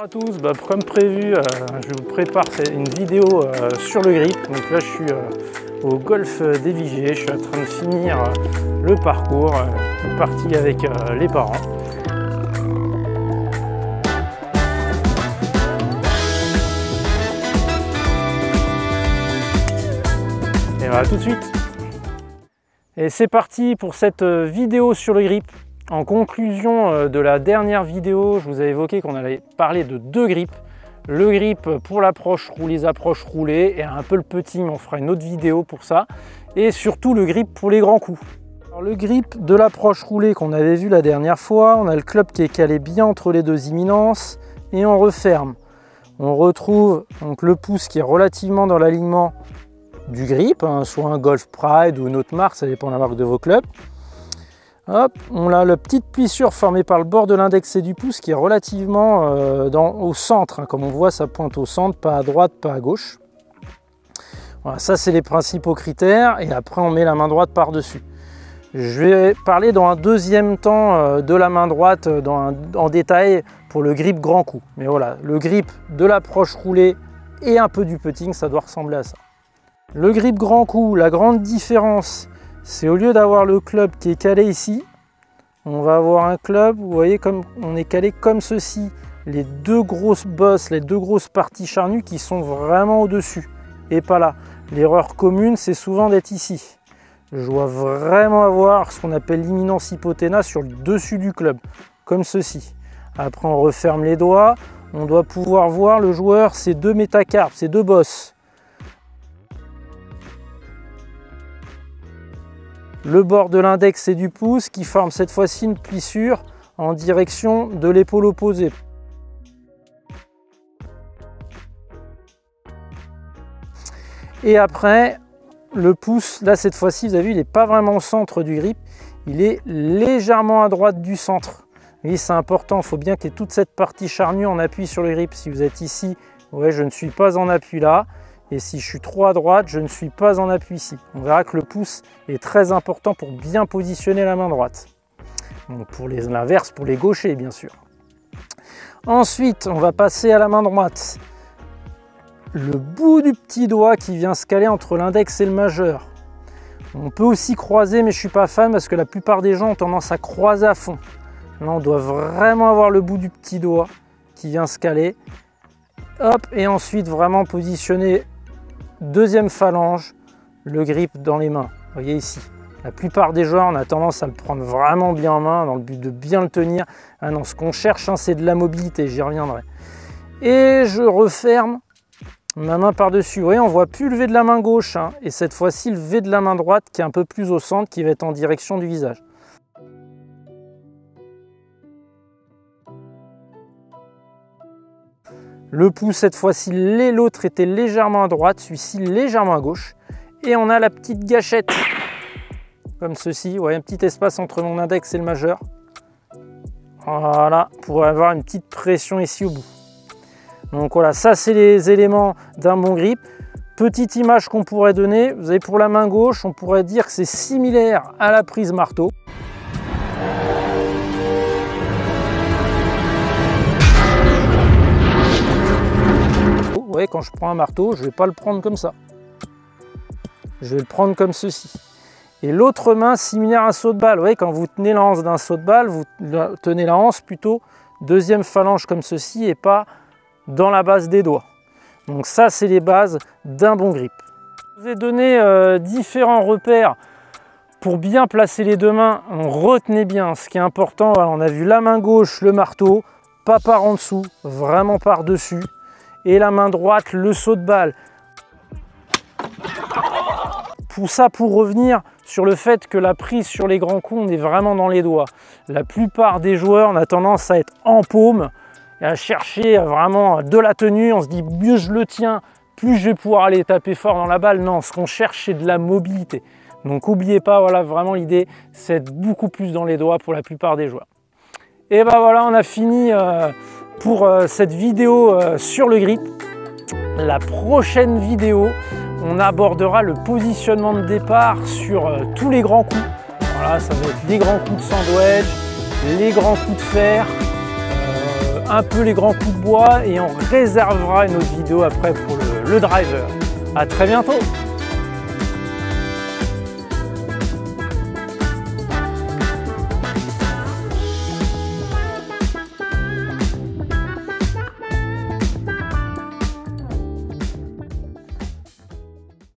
À tous, comme prévu, je vous prépare une vidéo sur le grip. Donc là je suis au golf des Vigiers, je suis en train de finir le parcours, petite partie avec les parents. Et voilà, tout de suite. Et c'est parti pour cette vidéo sur le grip. En conclusion de la dernière vidéo, je vous avais évoqué qu'on allait parler de deux grips. Le grip pour l'approche roulée, les approches roulées et un peu le putting, on fera une autre vidéo pour ça. Et surtout le grip pour les grands coups. Alors, le grip de l'approche roulée qu'on avait vu la dernière fois, on a le club qui est calé bien entre les deux imminences et on referme. On retrouve donc le pouce qui est relativement dans l'alignement du grip, hein, soit un Golf Pride ou une autre marque, ça dépend de la marque de vos clubs. Hop, on a la petite plissure formée par le bord de l'index et du pouce qui est relativement au centre. Hein. Comme on voit, ça pointe au centre, pas à droite, pas à gauche. Voilà, ça c'est les principaux critères. Et après, on met la main droite par-dessus. Je vais parler dans un deuxième temps de la main droite en détail pour le grip grand coup. Mais voilà, le grip de l'approche roulée et un peu du putting, ça doit ressembler à ça. Le grip grand coup, la grande différence, c'est au lieu d'avoir le club qui est calé ici, on va avoir un club, vous voyez, comme on est calé comme ceci, les deux grosses bosses, les deux grosses parties charnues qui sont vraiment au-dessus et pas là. L'erreur commune, c'est souvent d'être ici. Je dois vraiment avoir ce qu'on appelle l'imminence hypoténa sur le dessus du club, comme ceci. Après, on referme les doigts, on doit pouvoir voir le joueur, ces deux métacarpes, ces deux bosses. Le bord de l'index et du pouce qui forme cette fois-ci une plissure en direction de l'épaule opposée. Et après, le pouce, là cette fois-ci, vous avez vu, il n'est pas vraiment au centre du grip, il est légèrement à droite du centre. Vous voyez, c'est important, il faut bien qu'il y ait toute cette partie charnue en appui sur le grip. Si vous êtes ici, ouais, je ne suis pas en appui là. Et si je suis trop à droite, je ne suis pas en appui ici. On verra que le pouce est très important pour bien positionner la main droite. Donc pour l'inverse, pour les gauchers, bien sûr. Ensuite, on va passer à la main droite. Le bout du petit doigt qui vient se caler entre l'index et le majeur. On peut aussi croiser, mais je ne suis pas fan parce que la plupart des gens ont tendance à croiser à fond. Là, on doit vraiment avoir le bout du petit doigt qui vient se caler. Hop, et ensuite vraiment positionner deuxième phalange, le grip dans les mains. Vous voyez ici, la plupart des joueurs, on a tendance à le prendre vraiment bien en main dans le but de bien le tenir. Ah non, ce qu'on cherche, hein, c'est de la mobilité, j'y reviendrai. Et je referme ma main par-dessus. Vous voyez, on ne voit plus lever de la main gauche, hein, et cette fois-ci, lever de la main droite qui est un peu plus au centre, qui va être en direction du visage. Le pouce, cette fois-ci, l'autre était légèrement à droite, celui-ci légèrement à gauche. Et on a la petite gâchette, comme ceci. Vous voyez, un petit espace entre mon index et le majeur. Voilà, pour avoir une petite pression ici au bout. Donc voilà, ça c'est les éléments d'un bon grip. Petite image qu'on pourrait donner, vous avez pour la main gauche, on pourrait dire que c'est similaire à la prise marteau. Vous voyez, quand je prends un marteau, je ne vais pas le prendre comme ça. Je vais le prendre comme ceci. Et l'autre main, similaire à un saut de balle. Vous voyez, quand vous tenez l'anse d'un saut de balle, vous tenez la hanse plutôt deuxième phalange comme ceci et pas dans la base des doigts. Donc ça, c'est les bases d'un bon grip. Je vous ai donné différents repères pour bien placer les deux mains. Retenez bien, ce qui est important, voilà, on a vu la main gauche, le marteau, pas par en dessous, vraiment par-dessus. Et la main droite, le saut de balle. Pour revenir sur le fait que la prise sur les grands coups, on est vraiment dans les doigts. La plupart des joueurs, on a tendance à être en paume et à chercher vraiment de la tenue. On se dit, mieux je le tiens, plus je vais pouvoir aller taper fort dans la balle. Non, ce qu'on cherche, c'est de la mobilité. Donc n'oubliez pas, voilà, vraiment l'idée, c'est d'être beaucoup plus dans les doigts pour la plupart des joueurs. Et ben voilà, on a fini pour cette vidéo sur le grip. La prochaine vidéo, on abordera le positionnement de départ sur tous les grands coups. Voilà, ça va être les grands coups de sandwich, les grands coups de fer, un peu les grands coups de bois et on réservera une autre vidéo après pour le driver. À très bientôt!